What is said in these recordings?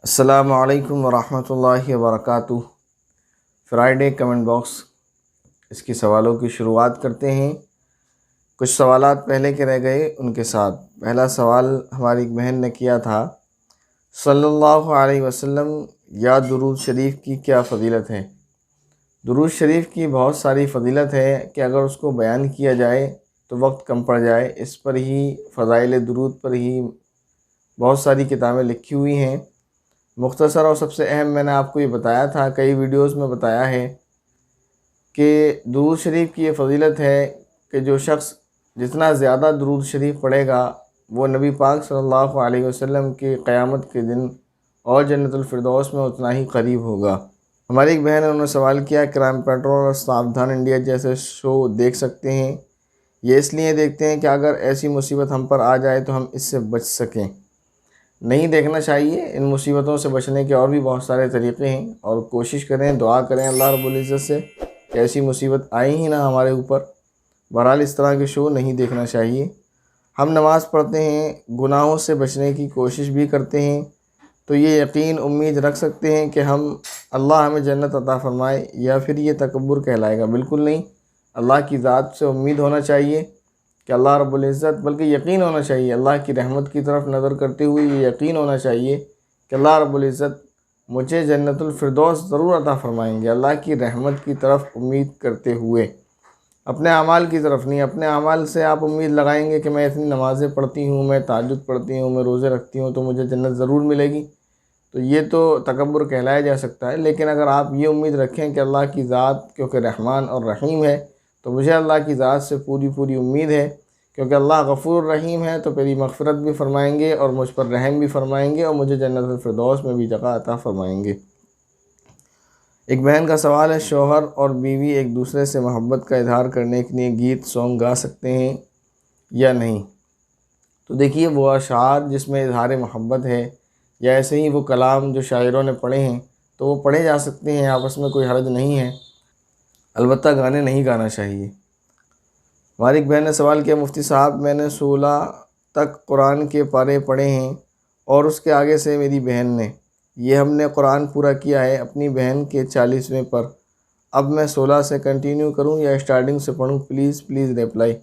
अस्सलामु अलैकुम वरहमतुल्लाहि वबरकातुह। फ्राइडे कमेंट बॉक्स, इसकी सवालों की शुरुआत करते हैं। कुछ सवालात पहले के रह गए, उनके साथ पहला सवाल हमारी एक बहन ने किया था, सल्लल्लाहु अलैहि वसल्लम या दुरूद शरीफ की क्या फ़जीलत है। दुरूद शरीफ की बहुत सारी फ़जीलत है कि अगर उसको बयान किया जाए तो वक्त कम पड़ जाए। इस पर ही फ़ज़ाइल दुरूद पर ही बहुत सारी किताबें लिखी हुई हैं। मुख्तसर और सबसे अहम मैंने आपको ये बताया था, कई वीडियोस में बताया है कि दुरूद शरीफ की ये फ़जीलत है कि जो शख्स जितना ज़्यादा दुरूद शरीफ पढ़ेगा वो नबी पाक सल्लल्लाहु अलैहि वसल्लम के क़यामत के दिन और जन्नतुल फिरदौस में उतना ही करीब होगा। हमारी एक बहन ने उन्होंने सवाल किया, क्राइम पेट्रोल और सावधान इंडिया जैसे शो देख सकते हैं। ये इसलिए देखते हैं कि अगर ऐसी मुसीबत हम पर आ जाए तो हम इससे बच सकें। नहीं देखना चाहिए। इन मुसीबतों से बचने के और भी बहुत सारे तरीक़े हैं और कोशिश करें, दुआ करें अल्लाह रब्बुल इज़्ज़त से कि ऐसी मुसीबत आई ही ना हमारे ऊपर। बहरहाल इस तरह के शो नहीं देखना चाहिए। हम नमाज़ पढ़ते हैं, गुनाहों से बचने की कोशिश भी करते हैं, तो ये यकीन उम्मीद रख सकते हैं कि हम अल्लाह हमें जन्नत अता फ़रमाए, या फिर ये तकब्बुर कहलाएगा? बिल्कुल नहीं। अल्लाह की ज़ात से उम्मीद होना चाहिए कि अल्लाह रब्बुल इज़्ज़त, बल्कि यकीन होना चाहिए अल्लाह की रहमत की तरफ नज़र करते हुए ये यकीन होना चाहिए कि अल्लाह रब्बुल इज़्ज़त मुझे जन्नतुल फिरदौस ज़रूर अता फ़रमाएंगे। अल्लाह की रहमत की तरफ उम्मीद करते हुए, अपने अमाल की तरफ नहीं। अपने अमाल से आप उम्मीद लगाएंगे कि मैं इतनी नमाज़ें पढ़ती हूँ, मैं तहज्जुद पढ़ती हूँ, मैं रोज़े रखती हूँ तो मुझे जन्नत ज़रूर मिलेगी, तो ये तो तकब्बुर कहलाया जा सकता है। लेकिन अगर आप ये उम्मीद रखें कि अल्लाह की ज़ात क्योंकि रहमान और रहीम है तो मुझे अल्लाह की ज़ात से पूरी पूरी उम्मीद है, क्योंकि अल्लाह गफ़ूर रहीम है तो मेरी मग़फ़िरत भी फ़रमाएँगे और मुझ पर रहम भी फ़रमाएँगे और मुझे जन्नतुल फिरदौस में भी जगह अता फ़रमाएँगे। एक बहन का सवाल है, शौहर और बीवी एक दूसरे से मोहब्बत का इज़हार करने के लिए गीत सॉन्ग गा सकते हैं या नहीं। तो देखिए, वो अशार जिसमें इज़हार मोहब्बत है या ऐसे ही वो कलाम जो शायरों ने पढ़े हैं तो वो पढ़े जा सकते हैं, आपस में कोई हर्ज नहीं है। अलबत्ता गाने नहीं गाना चाहिए। हमारी एक बहन ने सवाल किया, मुफ्ती साहब मैंने 16 तक कुरान के पारे पढ़े हैं और उसके आगे से मेरी बहन ने, ये हमने कुरान पूरा किया है अपनी बहन के 40वें पर। अब मैं 16 से कंटिन्यू करूं या स्टार्टिंग से पढ़ूं? Please please reply.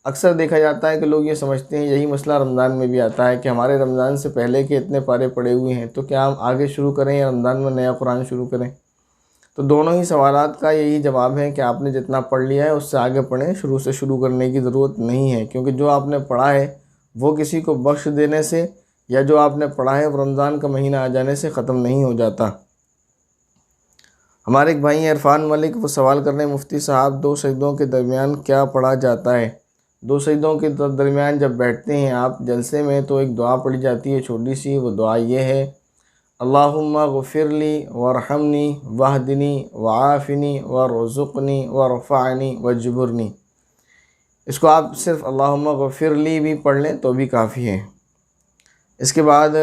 अक्सर देखा जाता है कि लोग ये समझते हैं, यही मसला रमज़ान में भी आता है कि हमारे रमज़ान से पहले के इतने पारे पड़े हुए हैं तो क्या हम आगे शुरू करें या रमज़ान में नया कुरान शुरू करें? तो दोनों ही सवालात का यही जवाब है कि आपने जितना पढ़ लिया है उससे आगे पढ़ें। शुरू से शुरू करने की ज़रूरत नहीं है, क्योंकि जो आपने पढ़ा है वो किसी को बख्श देने से या जो आपने पढ़ा है वो रमज़ान का महीना आ जाने से ख़त्म नहीं हो जाता। हमारे एक भाई इरफान मलिक, वो सवाल कर रहे हैं, मुफ्ती साहब 2 सजदों के दरमियान क्या पढ़ा जाता है? 2 सजदों के दरमियान जब बैठते हैं आप जलसे में तो एक दुआ पढ़ी जाती है छोटी सी। वो दुआ ये है, अल्लाहुम्मा ग़फ़िरली वरहमनी वहदिनी वआफ़िनी वरज़ुक़नी वरफ़अनी वजबुरनी। इसको आप सिर्फ़ अल्लाहुम्मा ग़फ़िरली भी पढ़ लें तो भी काफ़ी है। इसके बाद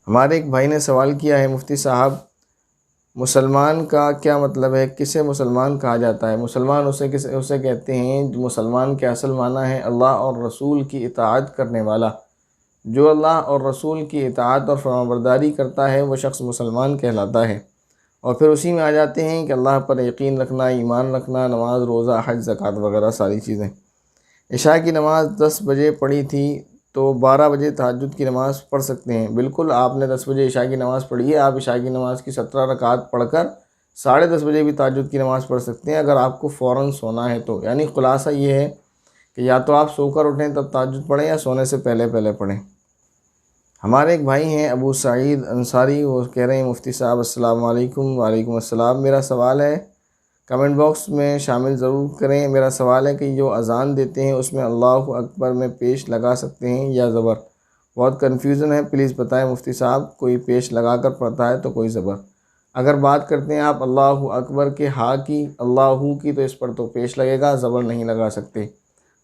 हमारे एक भाई ने सवाल किया है, मुफ्ती साहब मुसलमान का क्या मतलब है? किसे मुसलमान कहा जाता है? मुसलमान उसे कहते हैं, मुसलमान के असल माना है अल्लाह और रसूल की इताअत करने वाला। जो अल्लाह और रसूल की इताअत और फरमाबरदारी करता है वो शख्स मुसलमान कहलाता है। और फिर उसी में आ जाते हैं कि अल्लाह पर यकीन रखना, ईमान रखना, नमाज, रोज़ा, हज, ज़कात वगैरह सारी चीज़ें। इशा की नमाज़ 10 बजे पढ़ी थी तो 12 बजे तहज्जुद की नमाज़ पढ़ सकते हैं। बिल्कुल, आपने 10 बजे इशा की नमाज़ पढ़ी है, आप इशा की नमाज़ की 17 रकात पढ़कर 10:30 बजे भी तहज्जुद की नमाज़ पढ़ सकते हैं, अगर आपको फ़ौरन सोना है तो। यानी ख़ुलासा ये है कि या तो आप सोकर उठें तब तहज्जुद पढ़ें या सोने से पहले पहले पढ़ें। हमारे एक भाई हैं अबू सईद अंसारी, वो कह रहे हैं, मुफ्ती साहब अस्सलाम वालेकुम। वालेकुम अस्सलाम। मेरा सवाल है, कमेंट बॉक्स में शामिल ज़रूर करें। मेरा सवाल है कि जो अज़ान देते हैं उसमें अल्लाहु अकबर में पेश लगा सकते हैं या ज़बर? बहुत कन्फ्यूज़न है, प्लीज़ बताएं मुफ्ती साहब। कोई पेश लगा कर पढ़ता है तो कोई ज़बर। अगर बात करते हैं आप अल्लाहु अकबर के हा की, अल्लाहु की, तो इस पर तो पेश लगेगा, ज़बर नहीं लगा सकते।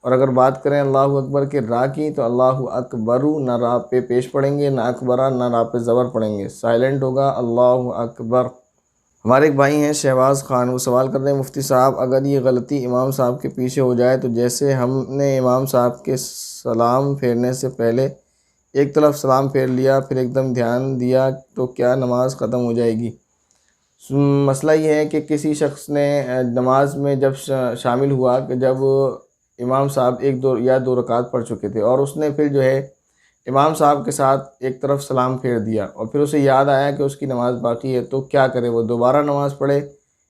और अगर बात करें अल्लाहु अकबर के रा की तो अल्लाहु अकबरू, ना रा पे पेश पढ़ेंगे, ना अकबरा, ना रा पे ज़बर पढ़ेंगे, साइलेंट होगा अल्लाहु अकबर। हमारे एक भाई हैं शहबाज ख़ान, वो सवाल कर रहे हैं, मुफ्ती साहब अगर ये गलती इमाम साहब के पीछे हो जाए तो जैसे हमने इमाम साहब के सलाम फेरने से पहले एक तरफ सलाम फेर लिया फिर एकदम ध्यान दिया तो क्या नमाज ख़त्म हो जाएगी? मसला ये है कि किसी शख्स ने नमाज में जब शामिल हुआ कि जब इमाम साहब एक दो या दो रकात पढ़ चुके थे और उसने फिर जो है इमाम साहब के साथ एक तरफ सलाम फेर दिया और फिर उसे याद आया कि उसकी नमाज़ बाकी है, तो क्या करे? वो दोबारा नमाज़ पढ़े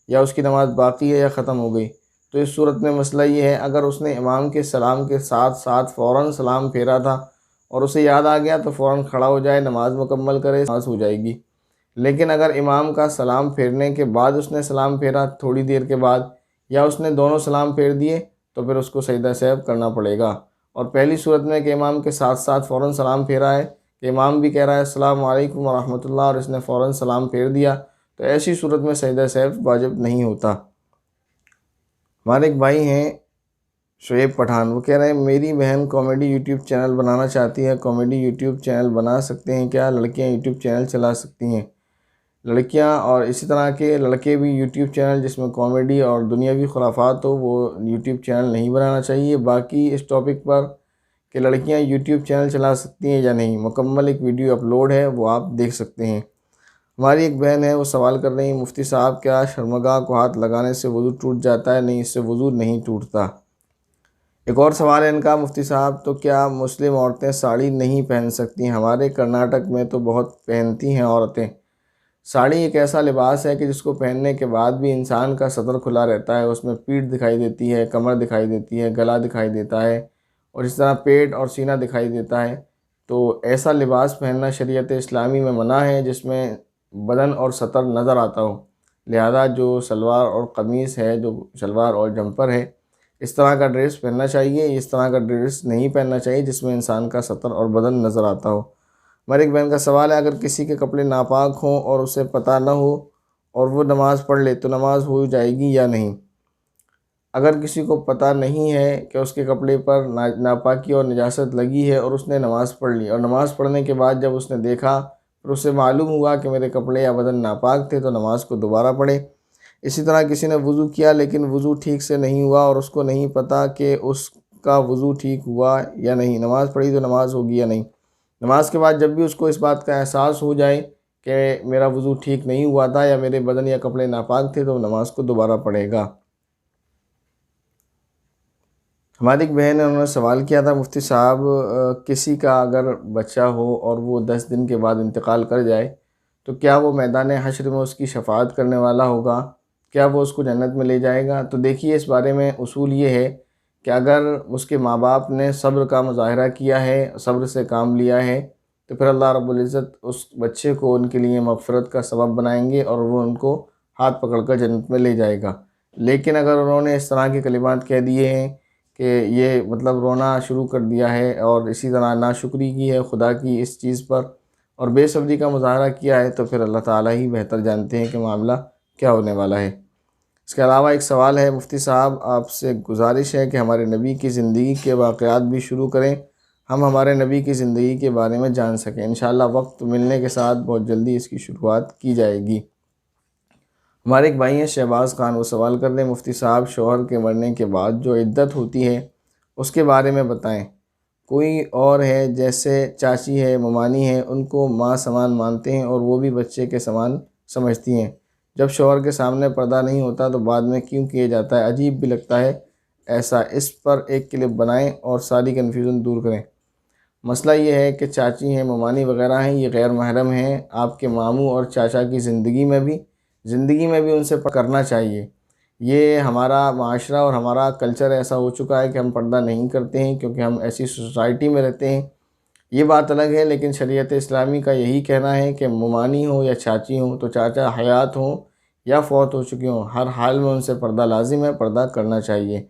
या उसकी नमाज़ बाकी है या ख़त्म हो गई? तो इस सूरत में मसला ये है, अगर उसने इमाम के सलाम के साथ साथ फ़ौरन सलाम फेरा था और उसे याद आ गया तो फ़ौरन खड़ा हो जाए, नमाज़ मुकम्मल करे, नमाज़ हो जाएगी। लेकिन अगर इमाम का सलाम फेरने के बाद उसने सलाम फेरा थोड़ी देर के बाद या उसने दोनों सलाम फेर दिए तो फिर उसको सजदा सहव करना पड़ेगा। और पहली सूरत में कि इमाम के साथ साथ फ़ौरन सलाम फेरा है कि इमाम भी कह रहा है अस्सलामु अलैकुम व रहमतुल्लाह और इसने फ़ौरन सलाम फेर दिया, तो ऐसी सूरत में सजदा सहव वाजिब नहीं होता। हमारे एक भाई हैं शुएब पठान, वो कह रहे हैं मेरी बहन कॉमेडी यूट्यूब चैनल बनाना चाहती है, कॉमेडी यूट्यूब चैनल बना सकते हैं क्या? लड़कियां यूट्यूब चैनल चला सकती हैं? लड़कियां और इसी तरह के लड़के भी यूट्यूब चैनल जिसमें कॉमेडी और दुनियावी खुराफात हो वो यूट्यूब चैनल नहीं बनाना चाहिए। बाकी इस टॉपिक पर कि लड़कियां यूट्यूब चैनल चला सकती हैं या नहीं, मुकम्मल एक वीडियो अपलोड है, वो आप देख सकते हैं। हमारी एक बहन है, वो सवाल कर रही है मुफ्ती साहब क्या शर्मगाह को हाथ लगाने से वज़ू टूट जाता है? नहीं, इससे वज़ू नहीं टूटता। एक और सवाल है इनका, मुफ्ती साहब तो क्या मुस्लिम औरतें साड़ी नहीं पहन सकती? हमारे कर्नाटक में तो बहुत पहनती हैं औरतें। साड़ी एक ऐसा लिबास है कि जिसको पहनने के बाद भी इंसान का सतर खुला रहता है, उसमें पीठ दिखाई देती है, कमर दिखाई देती है, गला दिखाई देता है और इस तरह पेट और सीना दिखाई देता है। तो ऐसा लिबास पहनना शरीयत इस्लामी में मना है जिसमें बदन और सतर नज़र आता हो। लिहाजा जो सलवार और क़मीज़ है, जो शलवार और जंपर है, इस तरह का ड्रेस पहनना चाहिए। इस तरह का ड्रेस नहीं पहनना चाहिए जिसमें इंसान का सतर और बदन नज़र आता हो। हमारी एक बहन का सवाल है, अगर किसी के कपड़े नापाक हों और उसे पता न हो और वो नमाज़ पढ़ ले तो नमाज हो जाएगी या नहीं? अगर किसी को पता नहीं है कि उसके कपड़े पर नापाकी और निजासत लगी है और उसने नमाज़ पढ़ ली और नमाज़ पढ़ने के बाद जब उसने देखा फिर उसे मालूम हुआ कि मेरे कपड़े या बदन नापाक थे, तो नमाज को दोबारा पढ़े। इसी तरह किसी ने वज़ू किया लेकिन वज़ू ठीक से नहीं हुआ और उसको नहीं पता कि उसका वज़ू ठीक हुआ या नहीं, नमाज़ पढ़ी तो नमाज होगी या नहीं? नमाज के बाद जब भी उसको इस बात का एहसास हो जाए कि मेरा वज़ू ठीक नहीं हुआ था या मेरे बदन या कपड़े नापाक थे, तो नमाज को दोबारा पढ़ेगा। हमारी एक बहन है, उन्होंने सवाल किया था मुफ्ती साहब किसी का अगर बच्चा हो और वो 10 दिन के बाद इंतकाल कर जाए तो क्या वो मैदान हश्र में उसकी शफ़ाअत करने वाला होगा? क्या वो उसको जन्नत में ले जाएगा? तो देखिए, इस बारे में उसूल ये है कि अगर उसके माँ बाप ने सब्र का मुज़ाहरा किया है, सब्र से काम लिया है, तो फिर अल्लाह रब्बुल इज़्ज़त उस बच्चे को उनके लिए मग़फ़िरत का सबब बनाएंगे और वो उनको हाथ पकड़कर जन्नत में ले जाएगा। लेकिन अगर उन्होंने इस तरह के कलिमात कह दिए हैं कि ये मतलब रोना शुरू कर दिया है और इसी तरह नाशुक्री की है खुदा की इस चीज़ पर और बेसब्री का मुज़ाहरा किया है, तो फिर अल्लाह ताला ही बेहतर जानते हैं कि मामला क्या होने वाला है। इसके अलावा एक सवाल है, मुफ्ती साहब आपसे गुजारिश है कि हमारे नबी की ज़िंदगी के वाक़यात भी शुरू करें, हम हमारे नबी की ज़िंदगी के बारे में जान सकें। इंशाअल्लाह वक्त मिलने के साथ बहुत जल्दी इसकी शुरुआत की जाएगी। हमारे एक भाई हैं शहबाज ख़ान, वो सवाल कर रहे हैं मुफ्ती साहब शौहर के मरने के बाद जो इद्दत होती है उसके बारे में बताएं। कोई और है जैसे चाची है, ममानी है, उनको माँ समान मानते हैं और वो भी बच्चे के समान समझती हैं। जब शौहर के सामने पर्दा नहीं होता तो बाद में क्यों किया जाता है? अजीब भी लगता है ऐसा। इस पर एक क्लिप बनाएं और सारी कन्फ्यूज़न दूर करें। मसला ये है कि चाची हैं, ममानी वगैरह हैं, ये गैर महरम हैं आपके मामू और चाचा की ज़िंदगी में भी उनसे करना चाहिए। ये हमारा माशरा और हमारा कल्चर ऐसा हो चुका है कि हम पर्दा नहीं करते हैं क्योंकि हम ऐसी सोसाइटी में रहते हैं, ये बात अलग है। लेकिन शरीयत इस्लामी का यही कहना है कि ममानी हो या चाची हो, तो चाचा हयात हों या फ़ौत हो चुके हों, हर हाल में उनसे पर्दा लाजिम है, पर्दा करना चाहिए।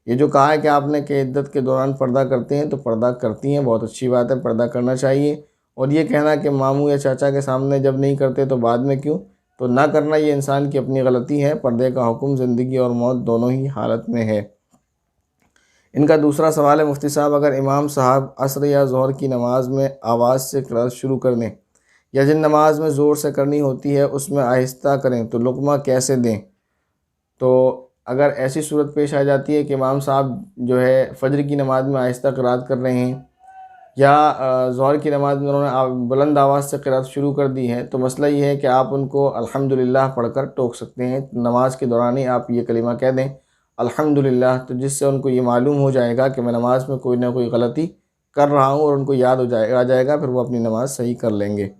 ये जो कहा है कि आपने कि इद्दत के दौरान पर्दा करते हैं, तो पर्दा करती हैं, बहुत अच्छी बात है, पर्दा करना चाहिए। और ये कहना कि मामू या चाचा के सामने जब नहीं करते तो बाद में क्यों, तो ना करना ये इंसान की अपनी गलती है। पर्दे का हुक्म ज़िंदगी और मौत दोनों ही हालत में है। इनका दूसरा सवाल है, मुफ्ती साहब अगर इमाम साहब असर या ज़ोहर की नमाज़ में आवाज़ से क़िराअत शुरू कर दें या जिन नमाज में ज़ोर से करनी होती है उसमें आहिस्ता करें तो लुक़मा कैसे दें? तो अगर ऐसी सूरत पेश आ जाती है कि इमाम साहब जो है फ़जर की नमाज़ में आहिस्ता क़िराअत कर रहे हैं या ज़ोहर की नमाज़ में उन्होंने बुलंद आवाज़ से क़िरात शुरू कर दी है, तो मसला ये है कि आप उनको अल्हम्दुलिल्लाह पढ़कर टोक सकते हैं। नमाज के दौरान ही आप ये कलिमा कह दें अल्हम्दुलिल्लाह, तो जिससे उनको ये मालूम हो जाएगा कि मैं नमाज में कोई ना कोई गलती कर रहा हूँ, और उनको याद आ जाएगा, फिर वो अपनी नमाज़ सही कर लेंगे।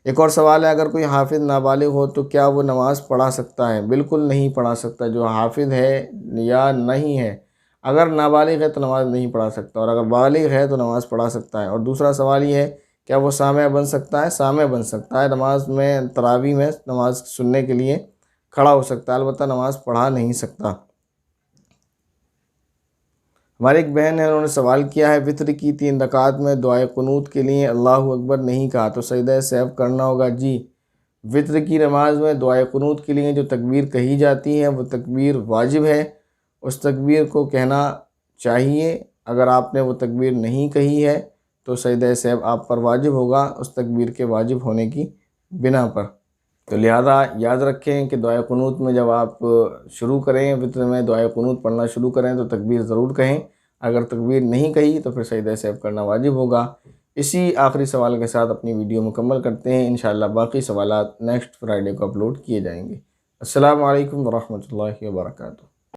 एक और सवाल है, अगर कोई हाफिज़ नाबालिग हो तो क्या वो नमाज़ पढ़ा सकता है? बिल्कुल नहीं पढ़ा सकता। जो हाफिज़ है या नहीं है, अगर नाबालिग है तो नमाज़ नहीं पढ़ा सकता, और अगर बालिग है तो नमाज़ पढ़ा सकता है। और दूसरा सवाल ये है, क्या वो सामे बन सकता है? सामे बन सकता है, नमाज में तरावी में नमाज़ सुनने के लिए खड़ा हो सकता है, अलबत्ता नमाज़ पढ़ा नहीं सकता। हमारी एक बहन है, उन्होंने सवाल किया है, वित्र की 3 रकात में दुआए कुनूत के लिए अल्लाहु अकबर नहीं कहा तो सजदा सहव करना होगा? जी, वित्र की नमाज में दुआए कुनूत के लिए जो तकबीर कही जाती है वो तकबीर वाजिब है, उस तकबीर को कहना चाहिए। अगर आपने वो तकबीर नहीं कही है तो सजदा सहव आप पर वाजिब होगा उस तकबीर के वाजिब होने की बिना पर। तो लिहाजा याद रखें कि दुआए कुनूत में जब आप शुरू करें, वित्र में दुआए कुनूत पढ़ना शुरू करें तो तकबीर ज़रूर कहें। अगर तकबीर नहीं कही तो फिर सजदा सहव करना वाजिब होगा। इसी आखिरी सवाल के साथ अपनी वीडियो मुकम्मल करते हैं। इंशाअल्लाह बाकी सवालात नेक्स्ट फ्राइडे को अपलोड किए जाएंगे। अस्सलामु अलैकुम वरहमतुल्लाहि वबरकातुहू।